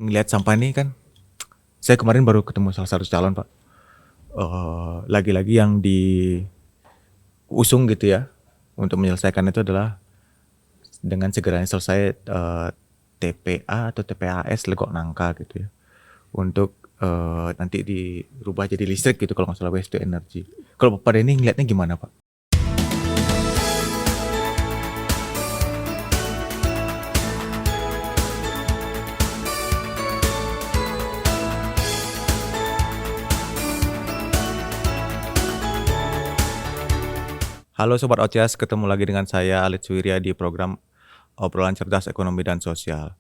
ngelihat sampah ini kan, saya kemarin baru ketemu salah satu calon Pak. Lagi-lagi yang diusung gitu ya untuk menyelesaikan itu adalah dengan segera selesai TPA atau TPAS Legok Nangka gitu ya, untuk nanti dirubah jadi listrik gitu kalau nggak salah, waste to energy. Kalau Pak Denny ngelihatnya gimana Pak? Halo Sobat Oces, ketemu lagi dengan saya Alit Suwirya di program Obrolan Cerdas Ekonomi dan Sosial.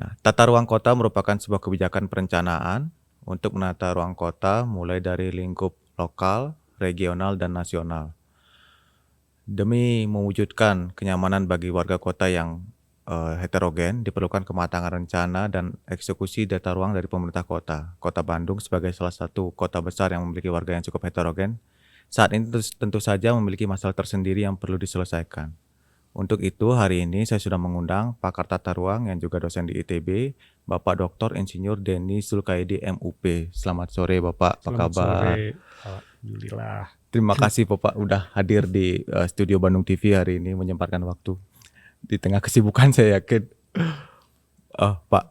Nah, tata ruang kota merupakan sebuah kebijakan perencanaan untuk menata ruang kota mulai dari lingkup lokal, regional, dan nasional. Demi mewujudkan kenyamanan bagi warga kota yang heterogen, diperlukan kematangan rencana dan eksekusi tata ruang dari pemerintah kota. Kota Bandung sebagai salah satu kota besar yang memiliki warga yang cukup heterogen, saat ini tentu saja memiliki masalah tersendiri yang perlu diselesaikan. Untuk itu, hari ini saya sudah mengundang pakar tata ruang yang juga dosen di ITB, Bapak Dr. Insinyur Denny Zulkaidi MUP. Selamat sore Bapak, apa Selamat kabar? sore, alhamdulillah. Terima kasih Bapak udah hadir di studio Bandung TV hari ini, menyempatkan waktu di tengah kesibukan saya yakin. Pak,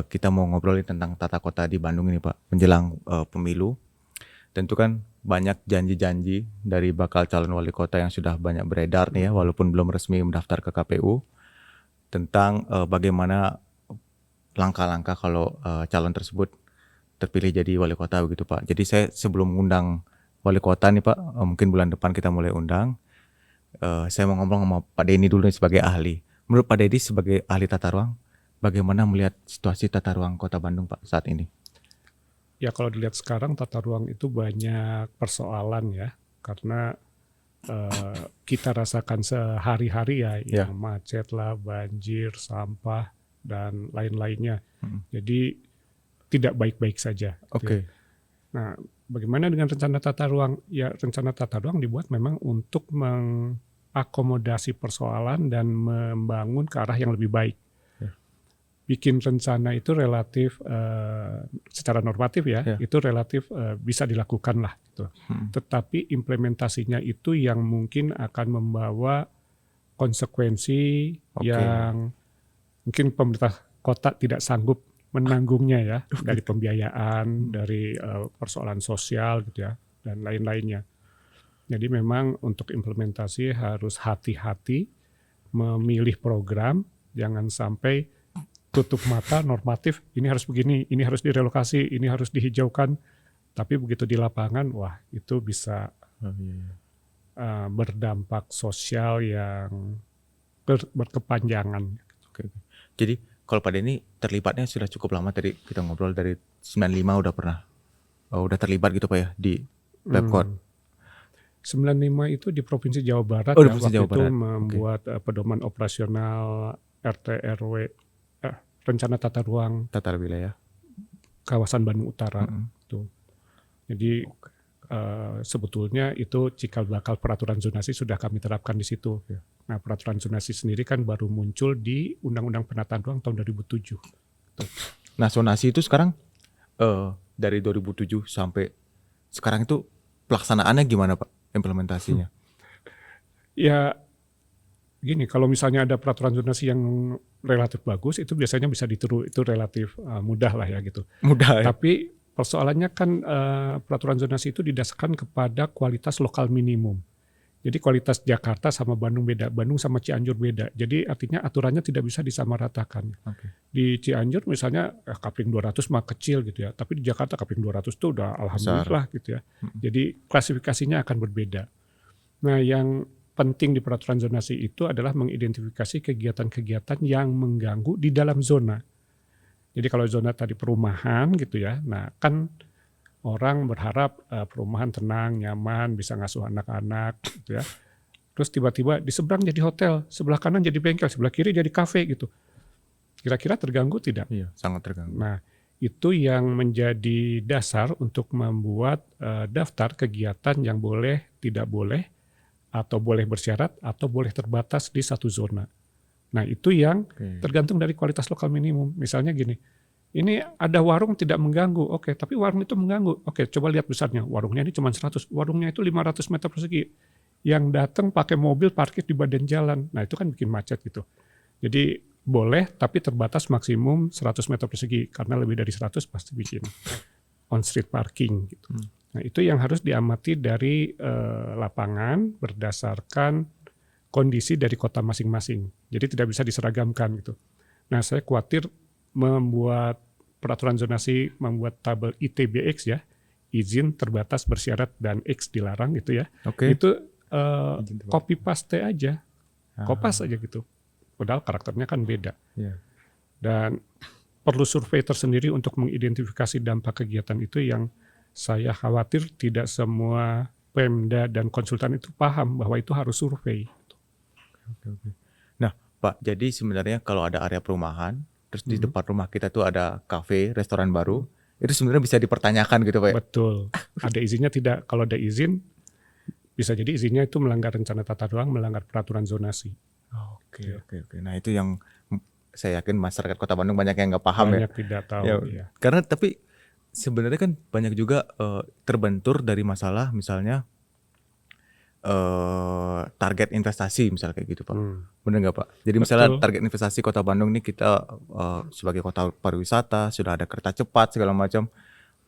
kita mau ngobrolin tentang tata kota di Bandung ini Pak, menjelang pemilu. Tentu kan banyak janji-janji dari bakal calon wali kota yang sudah banyak beredar nih ya, walaupun belum resmi mendaftar ke KPU, tentang bagaimana langkah-langkah kalau calon tersebut terpilih jadi wali kota begitu Pak. Jadi saya sebelum mengundang wali kota nih Pak, mungkin bulan depan kita mulai undang, saya mau ngomong sama Pak Denny dulu nih sebagai ahli. Menurut Pak Denny sebagai ahli tata ruang, bagaimana melihat situasi tata ruang kota Bandung Pak saat ini? Ya kalau dilihat sekarang tata ruang itu banyak persoalan ya, karena kita rasakan sehari-hari ya, Ya. yang macet lah, banjir, sampah, dan lain-lainnya. Jadi tidak baik-baik saja. Oke. Nah, bagaimana dengan rencana tata ruang? Ya, rencana tata ruang dibuat memang untuk mengakomodasi persoalan dan membangun ke arah yang lebih baik. Bikin rencana itu relatif secara normatif ya, itu relatif bisa dilakukan lah gitu. Tetapi implementasinya itu yang mungkin akan membawa konsekuensi yang mungkin pemerintah kota tidak sanggup menanggungnya ya, dari pembiayaan, dari persoalan sosial gitu ya, dan lain-lainnya. Jadi memang untuk implementasi harus hati-hati memilih program, jangan sampai tutup mata normatif, ini harus begini, ini harus direlokasi, ini harus dihijaukan, tapi begitu di lapangan, wah itu bisa berdampak sosial yang berkepanjangan. Oke. Jadi kalau Pak Denny terlibatnya sudah cukup lama, tadi kita ngobrol dari 95 udah pernah, udah terlibat gitu Pak ya di Pemkot. 95 itu di Provinsi Jawa Barat Di ya, Provinsi waktu Jawa itu Barat. membuat pedoman operasional RT RW, rencana tata ruang Tata wilayah kawasan Bandung Utara. Tuh. Jadi sebetulnya itu cikal bakal peraturan zonasi sudah kami terapkan di situ. Nah, peraturan zonasi sendiri kan baru muncul di Undang-Undang Penataan Ruang tahun 2007. Nah, zonasi itu sekarang dari 2007 sampai sekarang itu pelaksanaannya gimana Pak, implementasinya? Ya gini, kalau misalnya ada peraturan zonasi yang relatif bagus, itu biasanya bisa ditiru, itu relatif mudah lah ya gitu. Mudah ya? Tapi persoalannya kan peraturan zonasi itu didasarkan kepada kualitas lokal minimum. Jadi kualitas Jakarta sama Bandung beda, Bandung sama Cianjur beda. Jadi artinya aturannya tidak bisa disamaratakan. Di Cianjur misalnya kapling 200 mah kecil gitu ya, tapi di Jakarta kapling 200 itu udah alhamdulillah gitu ya. Jadi klasifikasinya akan berbeda. Nah, yang penting di peraturan zonasi itu adalah mengidentifikasi kegiatan-kegiatan yang mengganggu di dalam zona. Jadi kalau zona tadi perumahan gitu ya, nah kan orang berharap perumahan tenang, nyaman, bisa ngasuh anak-anak gitu ya. Terus tiba-tiba di seberang jadi hotel, sebelah kanan jadi bengkel, sebelah kiri jadi kafe gitu. Kira-kira terganggu tidak? Iya, sangat terganggu. Nah, itu yang menjadi dasar untuk membuat daftar kegiatan yang boleh, tidak boleh, atau boleh bersyarat, atau boleh terbatas di satu zona. Nah itu yang Oke. tergantung dari kualitas lokal minimum. Misalnya gini, ini ada warung tidak mengganggu, oke, tapi warung itu mengganggu. Oke, coba lihat besarnya, warungnya ini cuma 100, warungnya itu 500 meter persegi. Yang datang pakai mobil parkir di badan jalan, nah itu kan bikin macet gitu. Jadi boleh, tapi terbatas maksimum 100 meter persegi, karena lebih dari 100 pasti bikin on-street parking gitu. Nah itu yang harus diamati dari lapangan berdasarkan kondisi dari kota masing-masing. Jadi tidak bisa diseragamkan gitu. Nah saya khawatir membuat peraturan zonasi, membuat tabel ITBX ya, izin terbatas bersyarat dan X dilarang gitu ya. Oke. Itu Izin terbatas. copy paste aja, kopas aja gitu. Padahal karakternya kan beda. Iya. Dan perlu survei tersendiri untuk mengidentifikasi dampak kegiatan itu yang saya khawatir tidak semua Pemda dan konsultan itu paham bahwa itu harus survei. Oke. Nah, Pak, jadi sebenarnya kalau ada area perumahan, terus di depan rumah kita tuh ada kafe, restoran baru, itu sebenarnya bisa dipertanyakan gitu, Pak. Betul. Ada izinnya tidak? Kalau ada izin, bisa jadi izinnya itu melanggar rencana tata ruang, melanggar peraturan zonasi. Oke. Nah, itu yang saya yakin masyarakat Kota Bandung banyak yang nggak paham Banyak tidak tahu. ya. Ya. Karena tapi sebenarnya kan banyak juga terbentur dari masalah misalnya target investasi misalnya kayak gitu, Pak. Benar nggak, Pak? Jadi misalnya Betul. target investasi Kota Bandung nih kita sebagai kota pariwisata sudah ada kereta cepat segala macam,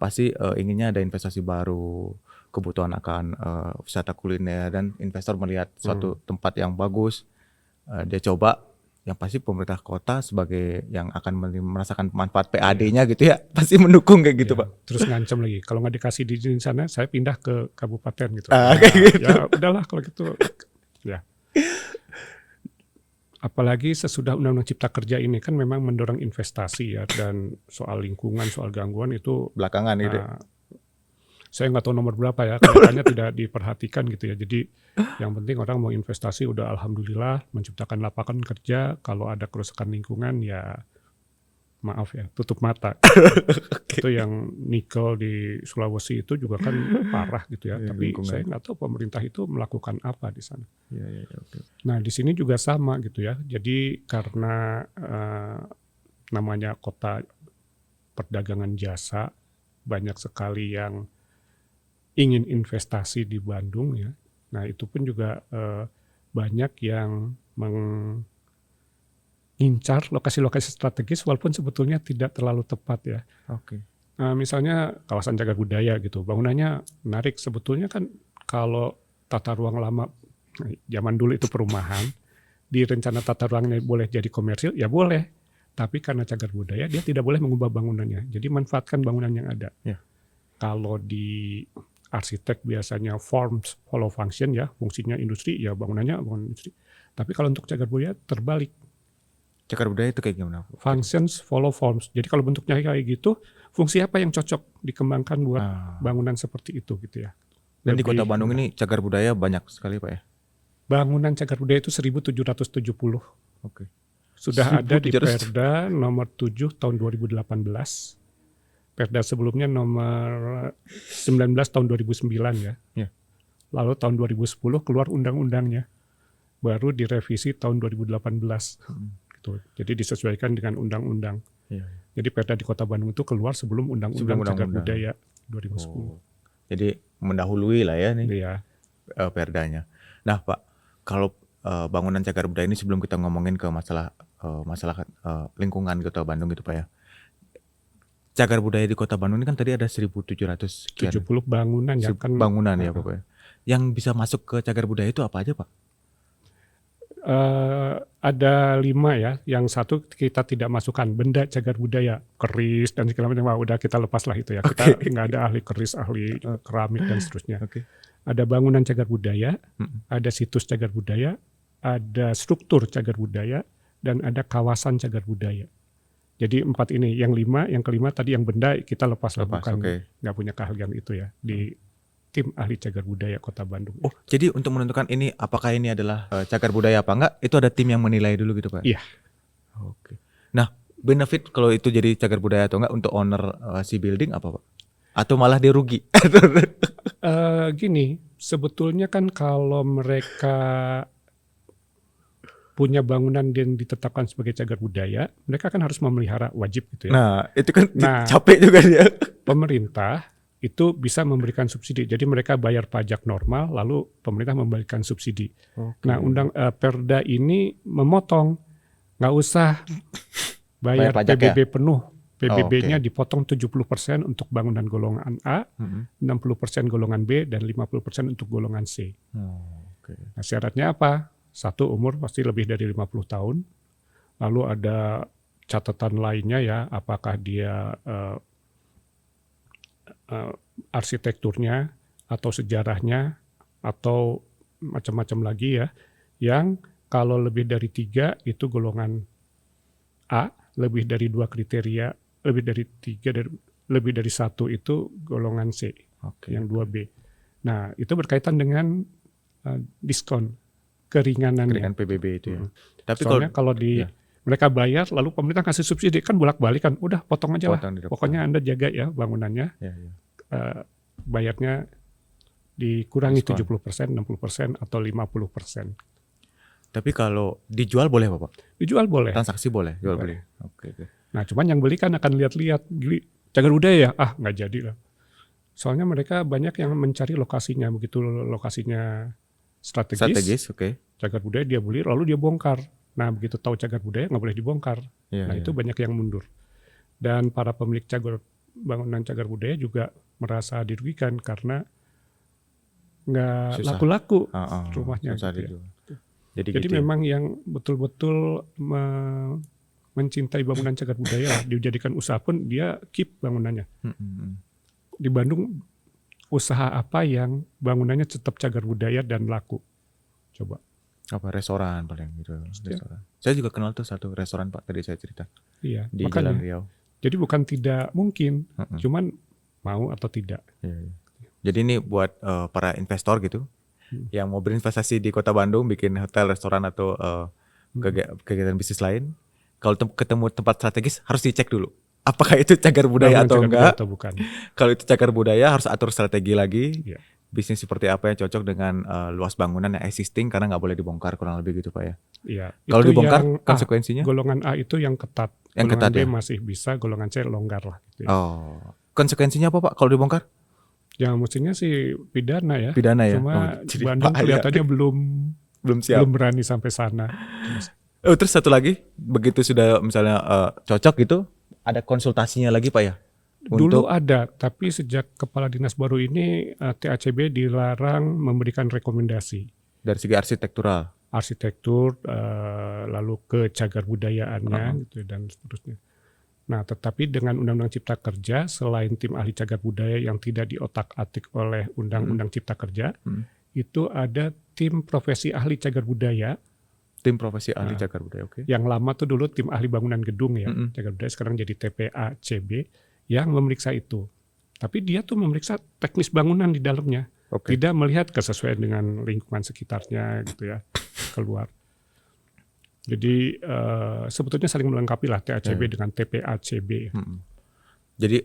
pasti inginnya ada investasi baru, kebutuhan akan wisata kuliner dan investor melihat suatu tempat yang bagus, dia coba. Yang pasti pemerintah kota sebagai yang akan merasakan manfaat PAD-nya gitu ya, pasti mendukung kayak gitu, Ya, Pak. terus ngancam lagi. Kalau nggak dikasih izin sana, saya pindah ke kabupaten gitu. Kayak gitu. Ya udahlah kalau gitu. Ya. Apalagi sesudah Undang-Undang Cipta Kerja ini kan memang mendorong investasi ya, dan soal lingkungan, soal gangguan itu Belakangan gitu. saya nggak tahu nomor berapa ya, kelihatannya tidak diperhatikan gitu ya. Jadi yang penting orang mau investasi udah alhamdulillah menciptakan lapangan kerja. Kalau ada kerusakan lingkungan ya maaf ya, tutup mata. Itu yang nikel di Sulawesi itu juga kan parah gitu ya. Tapi lingkungan. saya nggak tahu pemerintah itu melakukan apa di sana. Iya, oke. Nah di sini juga sama gitu ya. Jadi karena namanya kota perdagangan jasa, banyak sekali yang ingin investasi di Bandung ya. Nah itu pun juga banyak yang mengincar lokasi-lokasi strategis walaupun sebetulnya tidak terlalu tepat ya. Oke. Misalnya kawasan cagar budaya gitu, bangunannya menarik. Sebetulnya kan kalau tata ruang lama zaman dulu itu perumahan, di rencana tata ruangnya boleh jadi komersil, ya boleh. Tapi karena cagar budaya dia tidak boleh mengubah bangunannya. Jadi manfaatkan bangunan yang ada. Ya. Kalau di arsitek biasanya forms follow function ya, fungsinya industri ya bangunannya bangunan industri. Tapi kalau untuk cagar budaya terbalik. Cagar budaya itu kayak gimana? Functions follow forms. Jadi kalau bentuknya kayak gitu, fungsi apa yang cocok dikembangkan buat bangunan seperti itu gitu ya. Dan di Kota Bandung ini cagar budaya banyak sekali, Pak ya? Bangunan cagar budaya itu 1770. Oke. Sudah ada di 1700. Perda nomor 7 tahun 2018. Perda sebelumnya nomor 19 tahun 2009 ya. Ya. Lalu tahun 2010 keluar undang-undangnya. Baru direvisi tahun 2018. Gitu. Jadi disesuaikan dengan undang-undang. Iya. Jadi Perda di Kota Bandung itu keluar sebelum undang-undang cagar undang-undang. budaya 2010. Jadi mendahului lah ya nih Iya. perdanya. Nah, Pak, kalau bangunan cagar budaya ini sebelum kita ngomongin ke masalah lingkungan Kota Bandung gitu, Pak ya. Cagar budaya di Kota Bandung ini kan tadi ada 1.700 sekian 70 bangunan ya kan. bangunan ya, Pak. Yang bisa masuk ke cagar budaya itu apa aja, Pak? Ada 5 ya. Yang satu kita tidak masukkan, benda cagar budaya, keris dan segala macam. Wah, udah kita lepas lah itu ya. Kita nggak ada ahli keris, ahli keramik dan seterusnya. Oke. Ada bangunan cagar budaya, ada situs cagar budaya, ada struktur cagar budaya, dan ada kawasan cagar budaya. Jadi 4 ini, yang 5, yang kelima tadi yang benda kita lepas lah, bukan nggak punya keahlian itu ya di tim ahli cagar budaya Kota Bandung. Oh, jadi untuk menentukan ini apakah ini adalah cagar budaya apa enggak, itu ada tim yang menilai dulu gitu, Pak? Iya. Oke. Nah, benefit kalau itu jadi cagar budaya atau enggak untuk owner si building apa, Pak? Atau malah dia rugi? Gini, sebetulnya kan kalau mereka punya bangunan yang ditetapkan sebagai cagar budaya, mereka kan harus memelihara, wajib gitu ya. Nah, itu kan Nah. capek juga dia. Pemerintah itu bisa memberikan subsidi. Jadi mereka bayar pajak normal, lalu pemerintah memberikan subsidi. Oke. Nah, Perda ini memotong, nggak usah bayar Bayar pajak PBB penuh. PBB-nya oke. dipotong 70% untuk bangunan golongan A, 60% golongan B, dan 50% untuk golongan C. Oke. Nah, syaratnya apa? Satu, umur pasti lebih dari 50 tahun. Lalu ada catatan lainnya ya, apakah dia arsitekturnya atau sejarahnya atau macam-macam lagi ya, yang kalau lebih dari 3 itu golongan A, lebih dari 2 kriteria, lebih dari 3, lebih dari 1 itu golongan C, Oke. yang 2B. Nah, itu berkaitan dengan diskon, keringanannya. Keringan PBB itu ya. Tapi Soalnya kalau iya. mereka bayar, lalu pemerintah kasih subsidi, kan bolak-balik kan, udah potong aja lah. Potong di depan. Pokoknya Anda jaga ya bangunannya, Ya, ya. bayarnya dikurangi Diskon. 70%, 60%, atau 50%. Tapi kalau dijual boleh Bapak? Dijual boleh. Transaksi boleh, jual Boleh. beli. Oke. Nah, cuman yang beli kan akan lihat-lihat, cagar budaya ya, nggak jadi lah. Soalnya mereka banyak yang mencari lokasinya, begitu lokasinya strategis, oke. cagar budaya dia beli, lalu dia bongkar. Nah, begitu tahu cagar budaya nggak boleh dibongkar. Iya, Nah, iya. itu banyak yang mundur. Dan para pemilik bangunan cagar budaya juga merasa dirugikan karena nggak Susah. laku-laku Ah, rumahnya. susah Gitu ya. dijual. Jadi Jadi gitu ya. memang yang betul-betul mencintai bangunan cagar budaya, dijadikan usaha pun dia keep bangunannya. Di Bandung, usaha apa yang bangunannya tetap cagar budaya dan laku? Coba. Apa restoran paling gitu. Ya. Restoran. Saya juga kenal tuh satu restoran Pak, tadi saya cerita. Iya, Di makanya. Jalan Riau. Jadi bukan tidak mungkin, Mm-mm. cuman mau atau tidak. Iya, iya. Jadi ini buat para investor gitu yang mau berinvestasi di Kota Bandung, bikin hotel, restoran atau kegiatan bisnis lain. Kalau ketemu tempat strategis harus dicek dulu apakah itu cagar budaya Bangunan atau cagar enggak. budaya atau bukan. Kalau itu cagar budaya harus atur strategi lagi. Iya. Bisnis seperti apa yang cocok dengan luas bangunan yang existing karena nggak boleh dibongkar, kurang lebih gitu Pak ya. Iya. Kalau Itu dibongkar yang konsekuensinya? golongan A itu yang ketat. Yang Golongan ketat B ya? masih bisa, golongan C longgar lah. Gitu ya. Oh, konsekuensinya apa Pak kalau dibongkar? Ya mestinya sih pidana ya. Pidana ya? Cuma Oh, jadi Bandung bahaya. kelihatannya belum Belum siap. belum berani sampai sana. Oh, terus satu lagi, begitu sudah misalnya cocok gitu, ada konsultasinya lagi Pak ya? Dulu ada, tapi sejak kepala dinas baru ini TACB dilarang memberikan rekomendasi Dari segi arsitektural. arsitektur, lalu ke cagar budayaannya gitu dan seterusnya. Nah, tetapi dengan Undang-Undang Cipta Kerja, selain tim ahli cagar budaya yang tidak diotak-atik oleh Undang-Undang Cipta Kerja, itu ada tim profesi ahli cagar budaya. Tim profesi ahli cagar budaya, oke. Yang lama tuh dulu tim ahli bangunan gedung ya, cagar budaya, sekarang jadi TPACB yang memeriksa itu. Tapi dia tuh memeriksa teknis bangunan di dalamnya, tidak melihat kesesuaian dengan lingkungan sekitarnya gitu ya, keluar. Jadi sebetulnya saling melengkapi lah TACB dengan TPACB. Jadi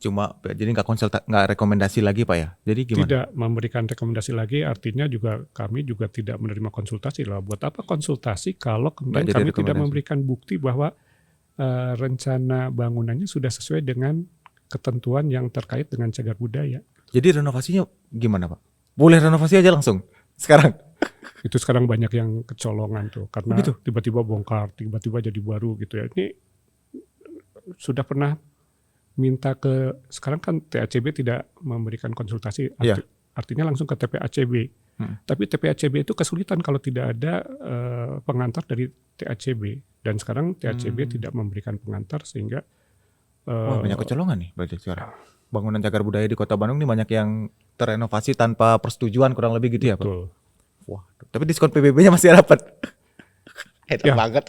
jadi nggak rekomendasi lagi Pak ya? Jadi gimana? Tidak memberikan rekomendasi lagi, artinya juga kami juga tidak menerima konsultasi lah. Buat apa konsultasi kalau kemudian kami tidak memberikan bukti bahwa rencana bangunannya sudah sesuai dengan ketentuan yang terkait dengan cagar budaya. Jadi renovasinya gimana Pak? Boleh renovasi aja langsung sekarang? Itu sekarang banyak yang kecolongan tuh, karena tiba-tiba bongkar, tiba-tiba jadi baru gitu ya. Ini sudah pernah minta sekarang kan TACB tidak memberikan konsultasi, artinya langsung ke TPACB. Tapi TPACB itu kesulitan kalau tidak ada pengantar dari TACB. Dan sekarang TACB tidak memberikan pengantar sehingga wah, banyak kecolongan nih berarti sekarang. Bangunan cagar budaya di Kota Bandung ini banyak yang terenovasi tanpa persetujuan, kurang lebih gitu ya Pak? betul. Wah, tapi diskon PBB-nya masih dapat. Enak banget.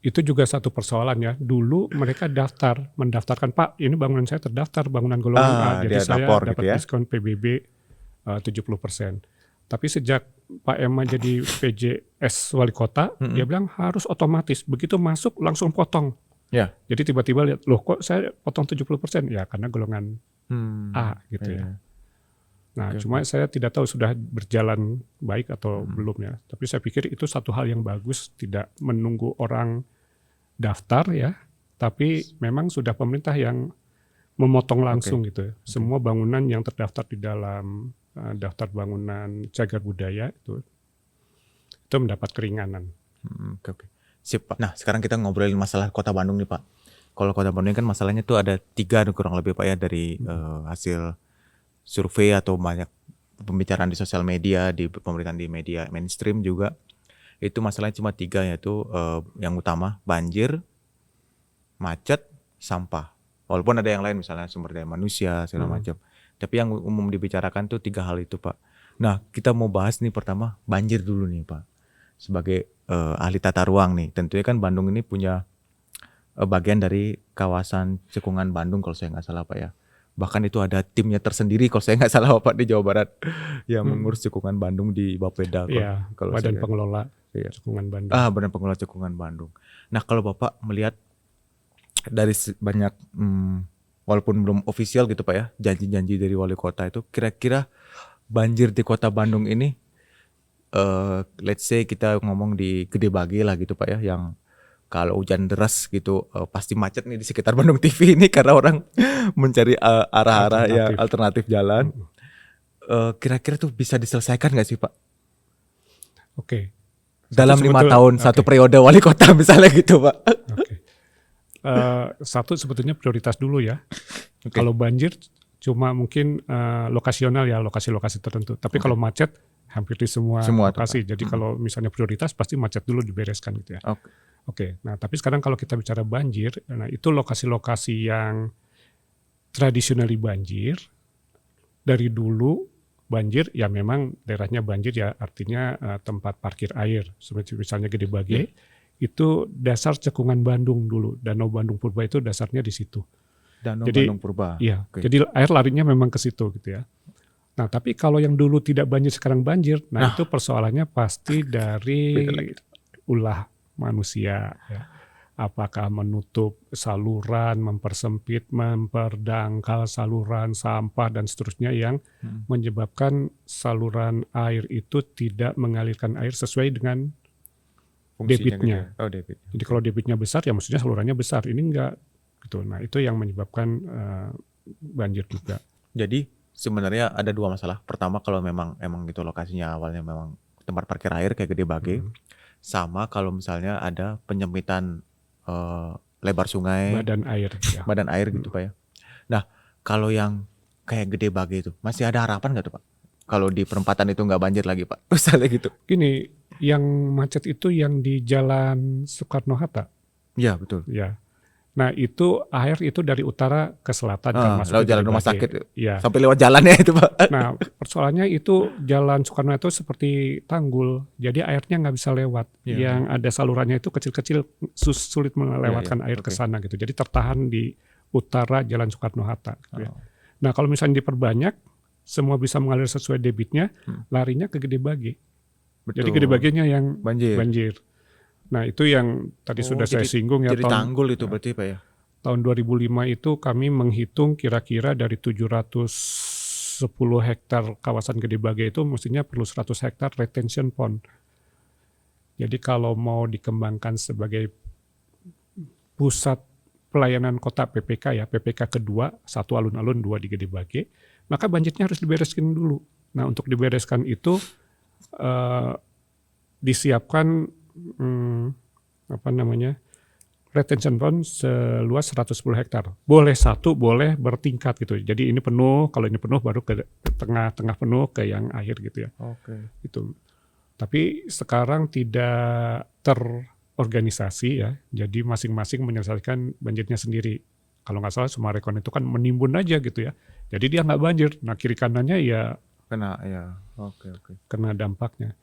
Itu juga satu persoalan ya. Dulu mereka mendaftarkan, Pak, ini bangunan saya terdaftar, bangunan golongan A, jadi saya dapat gitu ya? diskon PBB 70%. Tapi sejak Pak Emma jadi PJS Wali Kota, dia bilang harus otomatis. Begitu masuk langsung potong. Ya. Jadi tiba-tiba lihat, loh kok saya potong 70%? Ya karena golongan A gitu ya. Nah, Oke, cuma saya tidak tahu sudah berjalan baik atau belum ya. Tapi saya pikir itu satu hal yang bagus, tidak menunggu orang daftar ya, tapi memang sudah pemerintah yang memotong langsung gitu ya. Semua bangunan yang terdaftar di dalam daftar bangunan cagar budaya itu mendapat keringanan. Oke, oke. Sip, Pak. Nah, sekarang kita ngobrolin masalah Kota Bandung nih, Pak. Kalau Kota Bandung kan masalahnya tuh ada 3 kurang lebih, Pak ya, dari hasil survei atau banyak pembicaraan di sosial media, di pemberitaan di media mainstream juga. Itu masalahnya cuma 3, yaitu yang utama banjir, macet, sampah. Walaupun ada yang lain misalnya sumber daya manusia segala macam. Tapi yang umum dibicarakan tuh 3 hal itu, Pak. Nah, kita mau bahas nih pertama banjir dulu nih, Pak. Sebagai ahli tata ruang nih, tentunya kan Bandung ini punya bagian dari kawasan Cekungan Bandung kalau saya nggak salah, Pak ya. Bahkan itu ada timnya tersendiri kalau saya nggak salah, Pak, di Jawa Barat yang mengurus Cekungan Bandung di Bapeda. Iya, Badan Pengelola Cekungan Bandung. Badan Pengelola Cekungan Bandung. Nah, kalau Bapak melihat dari banyak walaupun belum official gitu, Pak ya, janji-janji dari wali kota itu, kira-kira banjir di Kota Bandung ini let's say kita ngomong di Gede Bage lah gitu, Pak ya, yang kalau hujan deras gitu pasti macet nih di sekitar Bandung TV ini karena orang mencari arah-arah yang alternatif jalan. Kira-kira tuh bisa diselesaikan nggak sih, Pak? Oke. Dalam 5 tahun satu periode wali kota misalnya gitu, Pak. Oke. Satu sebetulnya prioritas dulu ya. Kalau banjir cuma mungkin lokasional ya, lokasi-lokasi tertentu. Tapi kalau macet hampir di semua lokasi. Jadi kalau misalnya prioritas pasti macet dulu dibereskan gitu ya. Oke. Nah, tapi sekarang kalau kita bicara banjir, nah itu lokasi-lokasi yang tradisionally banjir. Dari dulu banjir ya memang daerahnya banjir ya, artinya tempat parkir air. Seperti misalnya Gede Bage, itu dasar Cekungan Bandung dulu. Danau Bandung Purba itu dasarnya di situ. Danau Bandung Purba. Iya. Jadi air larinya memang ke situ gitu ya. Nah, tapi kalau yang dulu tidak banjir sekarang banjir, nah itu persoalannya pasti dari ulah manusia ya. Apakah menutup saluran, mempersempit, memperdangkal saluran, sampah dan seterusnya yang menyebabkan saluran air itu tidak mengalirkan air sesuai dengan debitnya. Jadi kalau debitnya besar ya maksudnya salurannya besar. Ini enggak gitu. Nah, itu yang menyebabkan banjir juga. Jadi sebenarnya ada 2 masalah. Pertama, kalau emang gitu lokasinya awalnya memang tempat parkir air kayak Gede Bage, sama kalau misalnya ada penyempitan lebar sungai, badan air gitu, Pak ya. Nah, kalau yang kayak Gede Bage itu masih ada harapan nggak tuh, Pak? Kalau di perempatan itu nggak banjir lagi, Pak, misalnya gitu. Gini, yang macet itu yang di Jalan Soekarno-Hatta. Iya, betul. Ya. Nah, itu air itu dari utara ke selatan kan masuk lewat jalan rumah sakit. Ya. Sampai lewat jalannya itu, Pak. Nah, persoalannya itu Jalan Soekarno itu seperti tanggul. Jadi airnya nggak bisa lewat. Yang ada salurannya itu kecil-kecil, sulit melewatkan air ke sana gitu. Jadi tertahan di utara Jalan Soekarno-Hatta gitu ya. Nah, kalau misalnya diperbanyak, semua bisa mengalir sesuai debitnya, larinya ke Gede Bage. Jadi Gede Bagenya yang banjir. Nah, itu yang tadi sudah saya singgung ya. Jadi tanggul itu berarti, Pak ya? Tahun 2005 itu kami menghitung kira-kira dari 710 hektar kawasan Gede Bage itu mestinya perlu 100 hektar retention pond. Jadi kalau mau dikembangkan sebagai pusat pelayanan kota PPK ya, PPK kedua, 1 alun-alun, 2 di Gede Bage, maka banjirnya harus dibereskan dulu. Nah, untuk dibereskan itu disiapkan retention pond seluas 110 hektar. Boleh 1, boleh bertingkat gitu. Jadi ini penuh, kalau ini penuh baru ke tengah penuh ke yang akhir gitu ya. Itu. Tapi sekarang tidak terorganisasi ya. Jadi masing-masing menyelesaikan banjirnya sendiri. Kalau nggak salah Sumarekon itu kan menimbun aja gitu ya. Jadi dia nggak banjir. Nah, kiri kanannya ya kena ya. Kena dampaknya.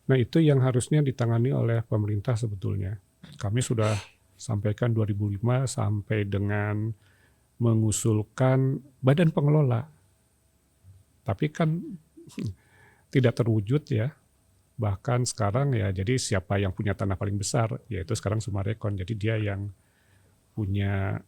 Nah, itu yang harusnya ditangani oleh pemerintah sebetulnya. Kami sudah sampaikan 2005 sampai dengan mengusulkan badan pengelola. Tapi kan tidak terwujud ya. Bahkan sekarang ya jadi siapa yang punya tanah paling besar, yaitu sekarang Sumarekon. Jadi dia yang punya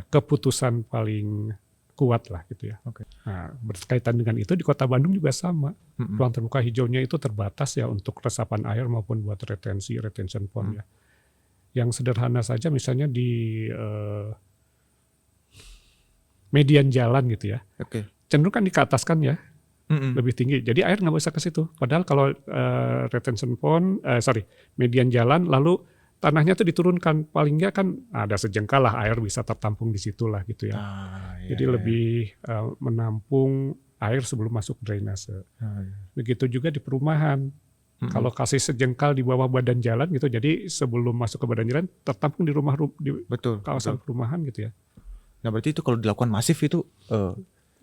keputusan paling kuat lah gitu ya. Oke. Nah, berkaitan dengan itu di Kota Bandung juga sama. Ruang terbuka hijaunya itu terbatas ya untuk resapan air maupun buat retention pond ya. Yang sederhana saja misalnya di median jalan gitu ya. Oke. Cenderung kan dikeataskan ya, lebih tinggi. Jadi air nggak bisa ke situ. Padahal kalau retention pond, median jalan, lalu tanahnya tuh diturunkan. Paling nggak kan ada sejengkal lah air bisa tertampung di situ lah gitu ya. Jadi lebih menampung air sebelum masuk drainase. Begitu juga di perumahan. Kalau kasih sejengkal di bawah badan jalan gitu, jadi sebelum masuk ke badan jalan tertampung di kawasan perumahan gitu ya. Nah berarti itu kalau dilakukan masif itu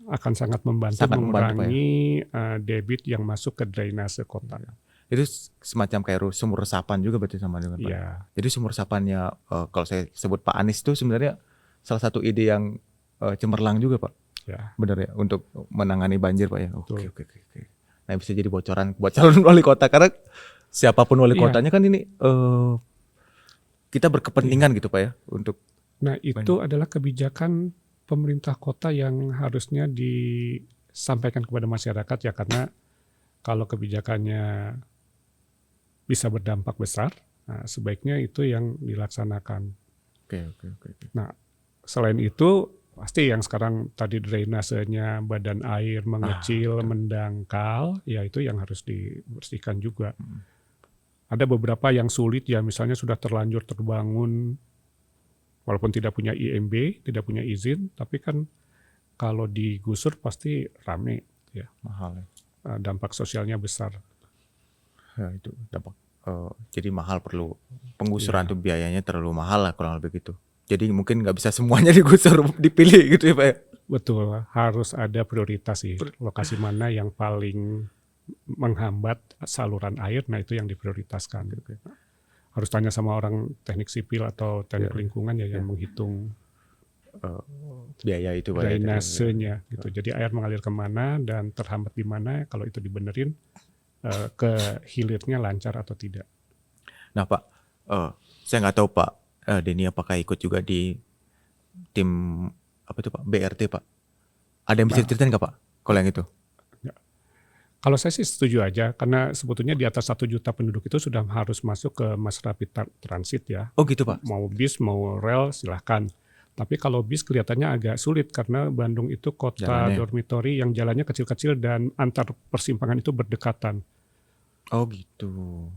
akan sangat membantu mengurangi debit yang masuk ke drainase kota. Itu semacam kayak sumur resapan juga berarti sama dengan Pak. Iya. Jadi sumur resapannya kalau saya sebut Pak Anies itu sebenarnya salah satu ide yang cemerlang juga Pak. Ya. Benar ya untuk menangani banjir Pak ya. Oke. Nah bisa jadi bocoran buat calon wali kota karena siapapun wali kotanya kan ini kita berkepentingan gitu Pak ya untuk. Nah itu adalah kebijakan pemerintah kota yang harusnya disampaikan kepada masyarakat ya, karena kalau kebijakannya bisa berdampak besar, nah sebaiknya itu yang dilaksanakan. Oke. Nah selain itu pasti yang sekarang tadi drainasenya badan air mengecil, mendangkal, ya itu yang harus dibersihkan juga. Ada beberapa yang sulit ya, misalnya sudah terlanjur terbangun walaupun tidak punya IMB, tidak punya izin, tapi kan kalau digusur pasti rame ya. Mahal ya. Dampak sosialnya besar. Ya itu dampak. Jadi mahal, perlu penggusuran tuh biayanya terlalu mahal lah kurang lebih gitu. Jadi mungkin nggak bisa semuanya digusur, dipilih gitu ya Pak ya. Betul, harus ada prioritas sih. Lokasi mana yang paling menghambat saluran air, nah itu yang diprioritaskan. Harus tanya sama orang teknik sipil atau teknik lingkungan ya yang menghitung biaya itu Pak. Drainasenya gitu. Jadi air mengalir kemana dan terhambat di mana, kalau itu dibenerin ke hilirnya lancar atau tidak. Nah Pak, saya nggak tahu Pak Denny apakah ikut juga di tim apa itu Pak BRT Pak? Ada yang bisa diceritain nggak Pak kalau yang itu? Kalau saya sih setuju aja, karena sebetulnya di atas 1 juta penduduk itu sudah harus masuk ke mass rapid transit ya. Oh gitu Pak? Mau bis, mau rel silahkan. Tapi kalau bis kelihatannya agak sulit karena Bandung itu kota dormitory yang jalannya kecil-kecil dan antar persimpangan itu berdekatan. Oh gitu.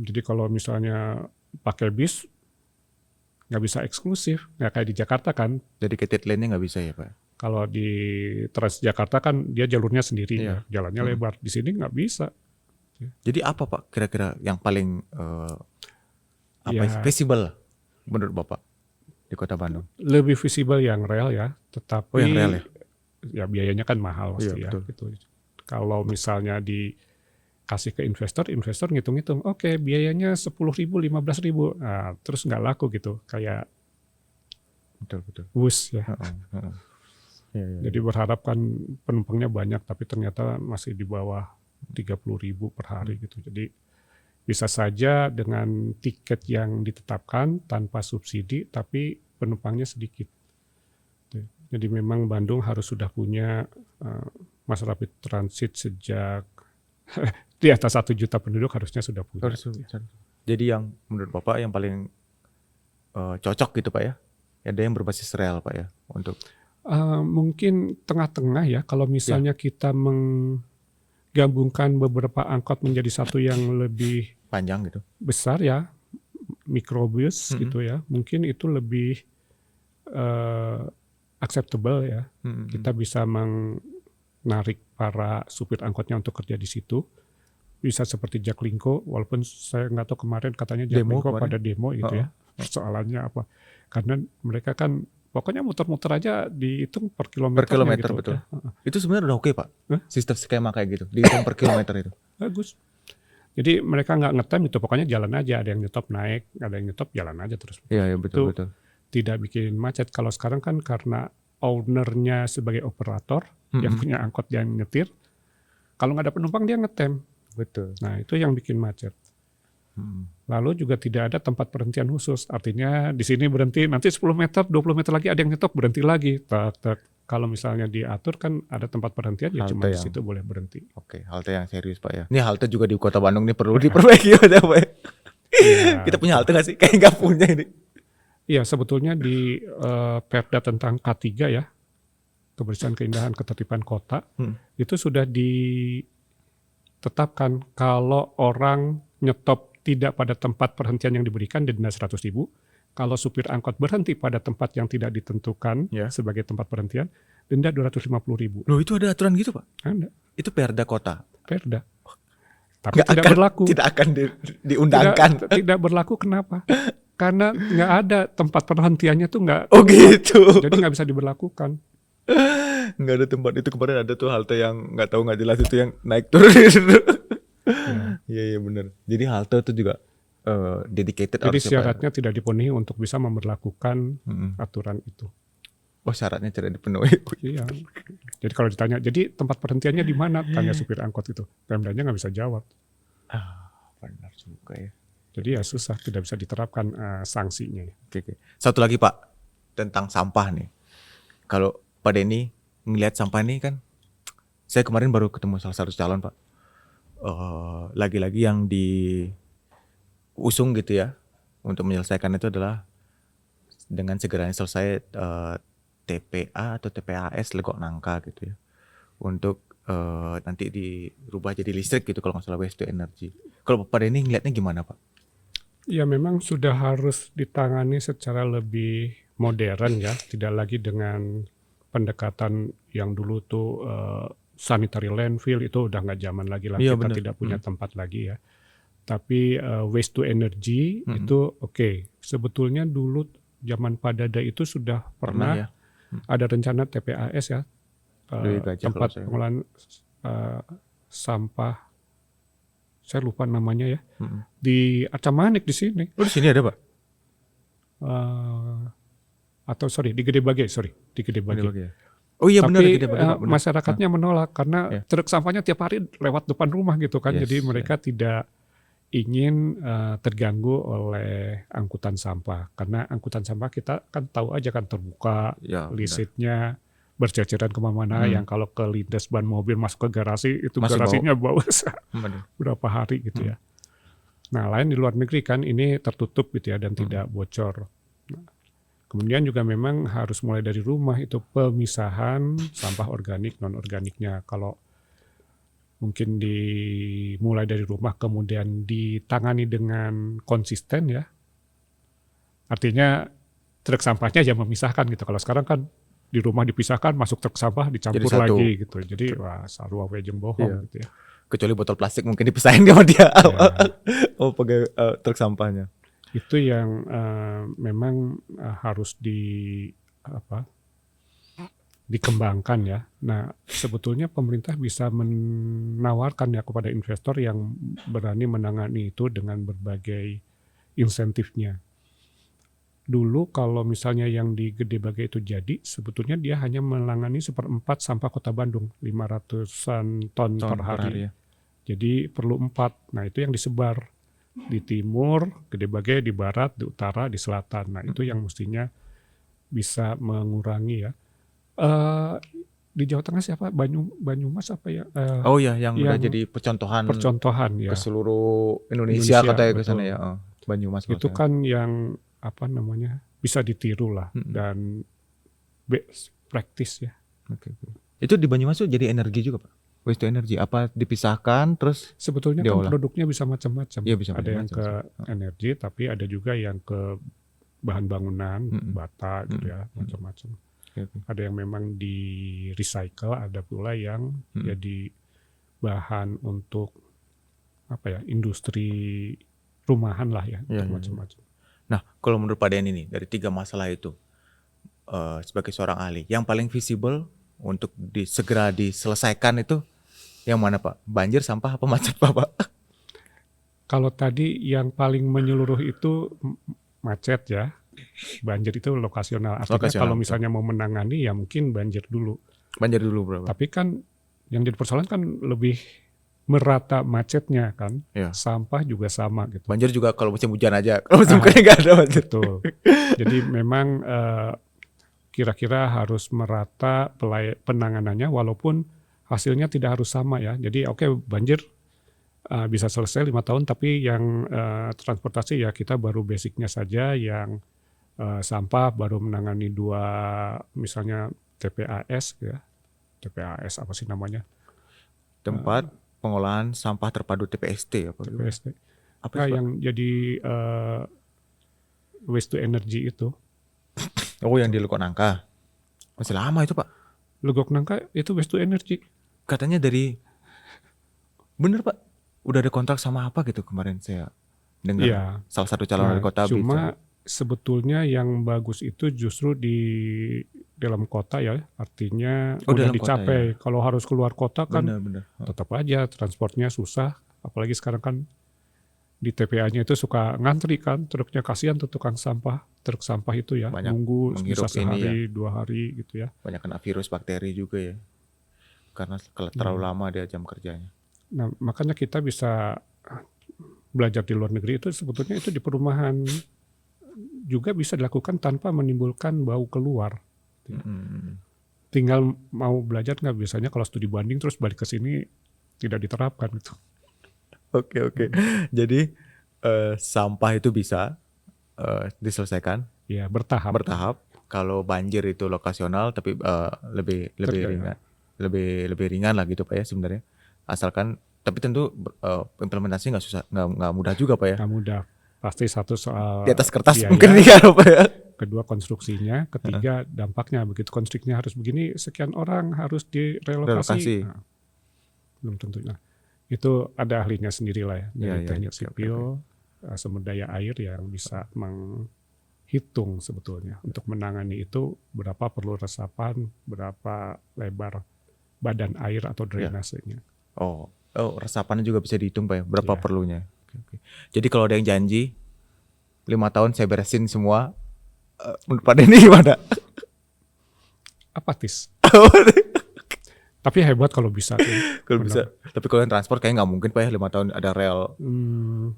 Jadi kalau misalnya pakai bis nggak bisa eksklusif, nggak kayak di Jakarta kan. Jadi ketit lane-nya nggak bisa ya Pak? Kalau di Transjakarta kan dia jalurnya sendiri, ya, jalannya lebar. Di sini nggak bisa. Jadi apa Pak kira-kira yang paling visible menurut Bapak di Kota Bandung? Lebih visible yang rel ya, tetapi yang rel ya biayanya kan mahal pasti ya. Gitu. Kalau misalnya dikasih ke investor ngitung-ngitung, oke biayanya 10.000, 15.000, nah, terus nggak laku gitu, kayak bus ya. Jadi berharap kan penumpangnya banyak, tapi ternyata masih di bawah 30.000 per hari gitu. Jadi bisa saja dengan tiket yang ditetapkan tanpa subsidi, tapi penumpangnya sedikit. Jadi memang Bandung harus sudah punya mass rapid transit sejak di atas 1 juta penduduk harusnya sudah punya. Jadi yang menurut Bapak yang paling cocok gitu Pak ya? Ada yang berbasis rel Pak ya untuk mungkin tengah-tengah ya, kalau misalnya kita menggabungkan beberapa angkot menjadi satu yang lebih panjang gitu, besar ya, mikrobus gitu ya, mungkin itu lebih acceptable ya. Kita bisa menarik para supir angkotnya untuk kerja di situ. Bisa seperti Jaklingko, walaupun saya nggak tahu kemarin katanya Jaklingko pada demo gitu ya. Persoalannya apa? Karena mereka kan pokoknya muter-muter aja dihitung per kilometer gitu. Betul. Itu sebenarnya udah oke Pak. Sistem skema kayak gitu, dihitung per kilometer itu. Bagus. Jadi mereka nggak ngetem itu, pokoknya jalan aja. Ada yang nyetop naik, ada yang nyetop jalan aja terus. Iya betul. Tidak bikin macet. Kalau sekarang kan karena ownernya sebagai operator yang punya angkot yang nyetir, kalau nggak ada penumpang dia ngetem. Betul. Nah itu yang bikin macet. Lalu juga tidak ada tempat perhentian khusus. Artinya di sini berhenti, nanti 10 meter, 20 meter lagi ada yang nyetop, berhenti lagi. Tak. Kalau misalnya diatur kan ada tempat berhentian ya cuma di Halte yang situ boleh berhenti. Oke, halte yang serius Pak ya. Ini halte juga di Kota Bandung nih perlu diperbaiki ya Pak ya. Iya, Kita punya halte nggak sih? Kayak nggak punya ini. iya sebetulnya di Perda tentang K3 ya, kebersihan, keindahan, ketertiban kota, itu sudah ditetapkan kalau orang nyetop tidak pada tempat perhentian yang diberikan denda 100.000. Kalau supir angkot berhenti pada tempat yang tidak ditentukan Ya. sebagai tempat perhentian, denda 250.000. Loh itu ada aturan gitu Pak? Ada Itu Perda Kota. Perda. Tapi Nggak tidak akan- berlaku. Tidak akan diundangkan. Tidak berlaku kenapa? Karena nggak ada tempat perhentiannya tuh nggak. Oh gitu. Jadi nggak bisa diberlakukan. Nggak ada tempat itu kemarin ada tuh halte yang nggak tahu nggak jelas itu yang naik turun itu. Iya benar. Jadi halte itu juga dedicated Jadi harusnya, Pak. syaratnya tidak dipenuhi untuk bisa memberlakukan Mm-mm. aturan itu. Oh syaratnya tidak dipenuhi. Iya. Jadi kalau ditanya, jadi tempat perhentiannya di mana? Tanya supir angkot itu. Pemdanya nggak bisa jawab. Benar juga ya. Jadi ya susah, tidak bisa diterapkan sanksinya. Oke. Satu lagi Pak tentang sampah nih. Kalau Pak Denny ngelihat sampah ini kan, saya kemarin baru ketemu salah satu calon Pak. Lagi-lagi yang diusung gitu ya untuk menyelesaikan itu adalah dengan segera selesai TPA atau TPAS Legok Nangka gitu ya. Untuk nanti dirubah jadi listrik gitu kalau nggak salah waste to energy. Kalau Pak Denny ngelihatnya gimana Pak? Ya memang sudah harus ditangani secara lebih modern ya, tidak lagi dengan pendekatan yang dulu tuh sanitary landfill itu udah nggak zaman lagi lah, Iya, kita bener. tidak punya tempat lagi ya. Tapi waste to energy itu oke. Sebetulnya dulu zaman Pak Dada itu sudah pernah ya. ada rencana TPAS ya, Dari Gajah tempat kalau saya- pengolahan sampah, saya lupa namanya ya, di Arca Manik di sini. Oh di sini ada Pak? Atau sorry di Gede Bage, di Gede Bage. Bagi ya? Oh iya benar Tapi Gede Bage, Pak, benar. masyarakatnya menolak karena Ya. truk sampahnya tiap hari lewat depan rumah gitu kan. Yes, Jadi mereka tidak ingin terganggu oleh angkutan sampah. Karena angkutan sampah kita kan tahu aja kan terbuka, Ya, benar. listriknya berceceran kemana-mana. Yang kalau kelindas ban mobil masuk ke garasi itu Masih garasinya bau Benar. berapa hari gitu ya. Nah, lain di luar negeri kan ini tertutup gitu ya dan tidak bocor. Nah, kemudian juga memang harus mulai dari rumah itu pemisahan sampah organik non organiknya. Kalau mungkin dimulai dari rumah kemudian ditangani dengan konsisten ya. Artinya truk sampahnya ya memisahkan gitu. Kalau sekarang kan di rumah dipisahkan, masuk truk sampah dicampur Jadi satu. lagi gitu. Jadi wah sarua wejeng bohong Iya. gitu ya. Kecuali botol plastik mungkin dipisahin sama dia. Ya. Oh pakai truk sampahnya. Itu yang memang harus dikembangkan ya. Nah, sebetulnya pemerintah bisa menawarkan ya kepada investor yang berani menangani itu dengan berbagai insentifnya. Dulu kalau misalnya yang di Gede Bage itu jadi, sebetulnya dia hanya menangani 1/4 sampah Kota Bandung, 500-an ton per hari. ya. Jadi perlu 4. Nah, itu yang disebar di timur, Gede Bage, di barat, di utara, di selatan. Nah, itu yang mestinya bisa mengurangi ya. Di Jawa Tengah siapa? Banyumas apa ya? Oh ya yang udah yang jadi percontohan Percontohan ya. ke seluruh Indonesia katanya ke sana betul. ya. Banyumas kalau Itu saya. kan yang bisa ditiru lah dan best practice ya. Oke. Itu di Banyumas tuh jadi energi juga Pak? Waste to energy apa dipisahkan terus Sebetulnya diolah? kan produknya bisa macam-macam. Iya, bisa Ada yang ke macam-macam. energi, tapi ada juga yang ke bahan bangunan, bata gitu ya, macam-macam. Oke. Ada yang memang di recycle, ada pula yang jadi bahan untuk industri rumahan lah ya, Iya, untuk macam-macam. Nah, kalau menurut Pak Denny nih dari 3 masalah itu sebagai seorang ahli, yang paling visible untuk segera diselesaikan itu yang mana Pak? Banjir, sampah, apa macet Pak? Kalau tadi yang paling menyeluruh itu macet ya, banjir itu lokasional. Artinya Lokasional, kalau betul. misalnya mau menangani ya mungkin banjir dulu. Banjir dulu berapa? Tapi kan yang jadi persoalan kan lebih merata macetnya kan. Iya. Sampah juga sama gitu. Banjir juga kalau musim hujan aja, kalau musim kering nggak ada banjir. Betul. Jadi memang kira-kira harus merata penanganannya walaupun hasilnya tidak harus sama ya. Jadi banjir bisa selesai 5 tahun, tapi yang transportasi ya kita baru basicnya saja, yang sampah baru menangani 2 misalnya TPAS ya. TPAS apa sih namanya? Tempat pengolahan sampah terpadu TPST apa? TPST. Apa Nah, sih, Pak? yang jadi waste to energy itu. Oh, yang di Lukon Nangka. Masih lama itu, Pak. Legok nangka itu waste to energy. Katanya bener, Pak. Udah ada kontrak sama apa gitu kemarin saya dengar. Iya. Salah satu calon wali Nah, kota bicara. cuma sebetulnya yang bagus itu justru di dalam kota ya, artinya Oh, udah dalam kota dicapai. Kalau harus keluar kota kan Bener. tetap aja transportnya susah, apalagi sekarang kan di TPA-nya itu suka ngantri kan, truknya, kasihan tuh tukang sampah, truk sampah itu ya, Banyak nunggu menghirup bisa sehari 2 hari gitu ya. Banyak kena virus, bakteri juga ya. Karena kalau terlalu lama dia jam kerjanya. Nah, makanya kita bisa belajar di luar negeri itu sebetulnya itu di perumahan juga bisa dilakukan tanpa menimbulkan bau keluar. Tinggal mau belajar nggak, biasanya kalau studi banding terus balik ke sini tidak diterapkan gitu. Oke. Jadi sampah itu bisa diselesaikan Ya bertahap. Kalau banjir itu lokasional, tapi lebih ringan, lebih ringan lah gitu, Pak ya sebenarnya. Asalkan, tapi tentu implementasi nggak mudah juga, Pak ya. Nggak mudah. Pasti satu soal Di atas kertas biaya, mungkin ringan, Pak ya. kedua konstruksinya, ketiga dampaknya. Begitu konstruksinya harus begini, sekian orang harus direlokasi. Relokasi. Nah, belum tentu. Nah, itu ada ahlinya sendiri lah ya, dari teknik oke. sipil, sumber daya air yang bisa menghitung sebetulnya untuk menangani itu berapa perlu resapan, berapa lebar badan air atau drainasenya. Oh, resapannya juga bisa dihitung, Pak ya, berapa Iya. perlunya. Oke. Jadi kalau ada yang janji 5 tahun saya beresin semua, menurut Pak Denny gimana? Apatis. Tapi hebat kalau bisa. Kalau bisa. Tapi kalau yang transport kayaknya nggak mungkin, Pak ya, 5 tahun ada rel.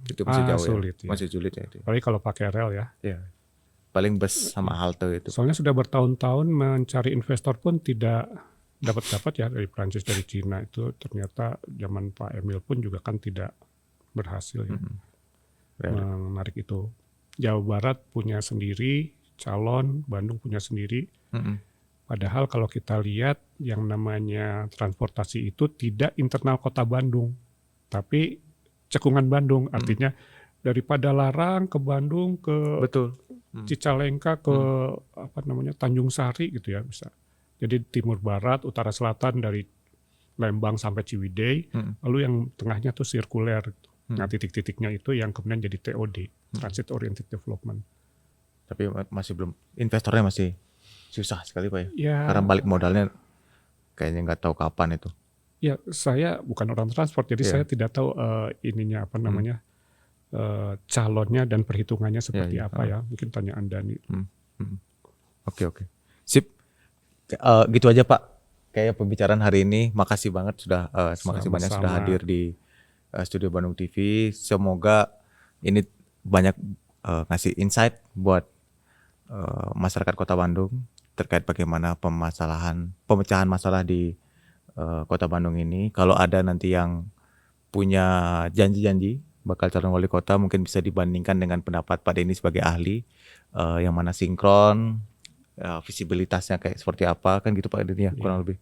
Itu masih jauh sulit, ya. ya. Masih sulit ya itu. Apalagi kalau pakai rel ya. Iya. Paling bus sama halte itu. Soalnya sudah bertahun-tahun mencari investor pun tidak dapat ya, dari Prancis, dari Cina itu ternyata zaman Pak Emil pun juga kan tidak berhasil ya menarik itu. Jawa Barat punya sendiri calon, Bandung punya sendiri. Padahal kalau kita lihat yang namanya transportasi itu tidak internal kota Bandung, tapi cekungan Bandung. Artinya daripada Larang ke Bandung ke Betul. Cicalengka ke Tanjung Sari gitu ya bisa. Jadi timur barat, utara selatan dari Lembang sampai Ciwidey, lalu yang tengahnya tuh sirkuler. Nah, titik-titiknya itu yang kemudian jadi TOD, Transit Oriented Development. Tapi masih belum, investornya masih susah sekali, Pak ya. Ya, Karena balik modalnya kayaknya nggak tahu kapan itu. ya saya bukan orang transport, jadi saya tidak tahu ininya apa namanya calonnya dan perhitungannya seperti apa ya. Mungkin tanya Anda nih. Oke. Sip. Gitu aja, Pak. Kayak pembicaraan hari ini. Makasih banget sudah makasih banyak sudah hadir di Studio Bandung TV. Semoga ini banyak ngasih insight buat masyarakat Kota Bandung terkait bagaimana pemecahan masalah di Kota Bandung ini. Kalau ada nanti yang punya janji-janji bakal calon wali kota, mungkin bisa dibandingkan dengan pendapat Pak Denny sebagai ahli, yang mana sinkron, visibilitasnya kayak seperti apa, kan gitu Pak Denny ya, kurang lebih.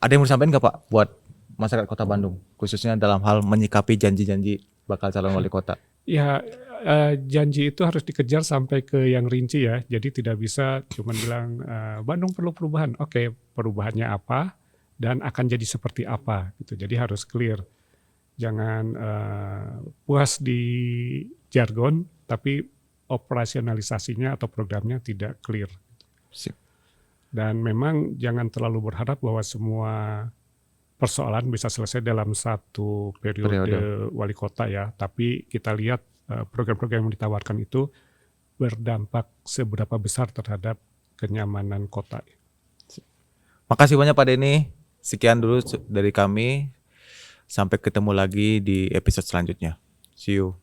Ada yang mau disampaikan nggak Pak buat masyarakat Kota Bandung, khususnya dalam hal menyikapi janji-janji bakal calon wali kota? Ya, janji itu harus dikejar sampai ke yang rinci ya. Jadi tidak bisa cuma bilang Bandung perlu perubahan. Oke, perubahannya apa dan akan jadi seperti apa gitu. Jadi harus clear. Jangan puas di jargon tapi operasionalisasinya atau programnya tidak clear. Sip. Dan memang jangan terlalu berharap bahwa semua persoalan bisa selesai dalam satu periode wali kota ya. Tapi kita lihat program-program yang ditawarkan itu berdampak seberapa besar terhadap kenyamanan kota. Makasih banyak Pak Denny. Sekian dulu dari kami. Sampai ketemu lagi di episode selanjutnya. See you.